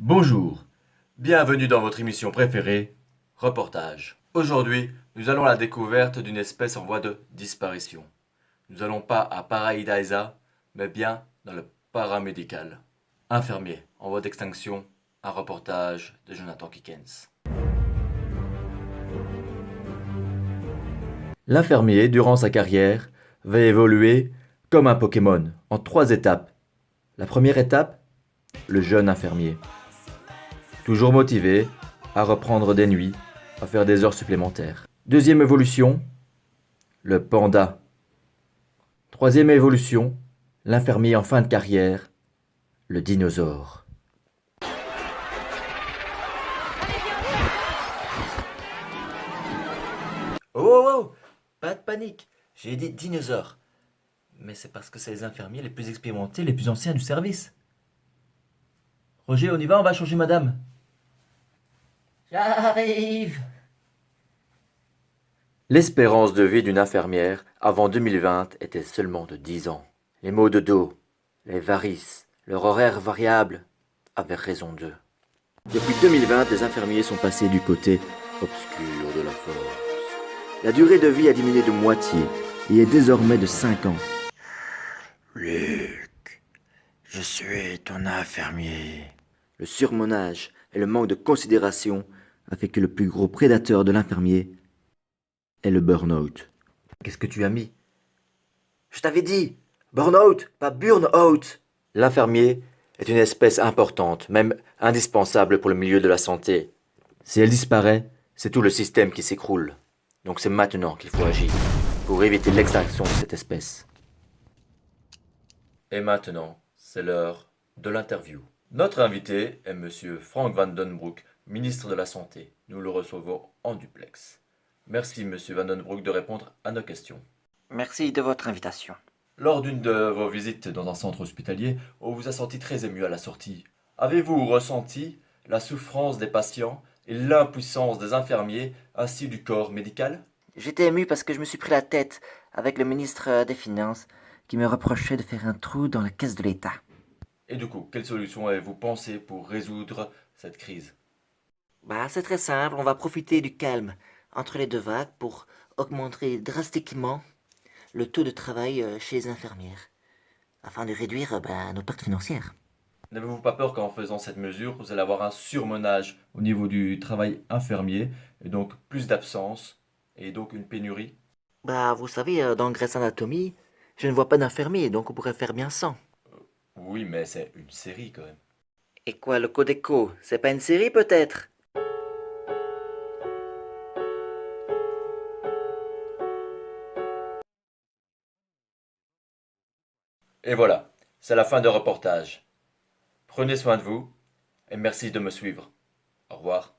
Bonjour, bienvenue dans votre émission préférée, Reportage. Aujourd'hui, nous allons à la découverte d'une espèce en voie de disparition. Nous n'allons pas à Paradisa, mais bien dans le paramédical. Infirmier en voie d'extinction, un reportage de Jonathan Kikens. L'infirmier, durant sa carrière, va évoluer comme un Pokémon en 3 étapes. La première étape, le jeune infirmier. Toujours motivé à reprendre des nuits, à faire des heures supplémentaires. Deuxième évolution, le panda. Troisième évolution, l'infirmier en fin de carrière, le dinosaure. Oh, oh, oh, pas de panique, j'ai dit dinosaure. Mais c'est parce que c'est les infirmiers les plus expérimentés, les plus anciens du service. Roger, on y va, on va changer madame. J'arrive. L'espérance de vie d'une infirmière avant 2020 était seulement de 10 ans. Les maux de dos, les varices, leur horaire variable avaient raison d'eux. Depuis 2020, les infirmiers sont passés du côté obscur de la force. La durée de vie a diminué de moitié et est désormais de 5 ans. Luc, je suis ton infirmier. Le surmenage et le manque de considération a fait que le plus gros prédateur de l'infirmier est le burn-out. Qu'est-ce que tu as mis? Je t'avais dit, burn-out, pas burn-out. L'infirmier est une espèce importante, même indispensable pour le milieu de la santé. Si elle disparaît, c'est tout le système qui s'écroule. Donc c'est maintenant qu'il faut agir, pour éviter l'extinction de cette espèce. Et maintenant, c'est l'heure de l'interview. Notre invité est Monsieur Frank Van Den Broek, ministre de la Santé. Nous le recevons en duplex. Merci Monsieur Van Den Broek de répondre à nos questions. Merci de votre invitation. Lors d'une de vos visites dans un centre hospitalier, on vous a senti très ému à la sortie. Avez-vous ressenti la souffrance des patients et l'impuissance des infirmiers ainsi du corps médical? J'étais ému parce que je me suis pris la tête avec le ministre des Finances qui me reprochait de faire un trou dans la caisse de l'État. Et du coup, quelle solution avez-vous pensé pour résoudre cette crise? C'est très simple, on va profiter du calme entre les deux vagues pour augmenter drastiquement le taux de travail chez les infirmières, afin de réduire nos pertes financières. N'avez-vous pas peur qu'en faisant cette mesure, vous allez avoir un surmenage au niveau du travail infirmier, et donc plus d'absence, et donc une pénurie? Vous savez, dans Grey's Anatomy, je ne vois pas d'infirmier, donc on pourrait faire bien sans. Oui, mais c'est une série quand même. Et quoi, le Codeco, c'est pas une série peut-être? Et voilà, c'est la fin de reportage. Prenez soin de vous, et merci de me suivre. Au revoir.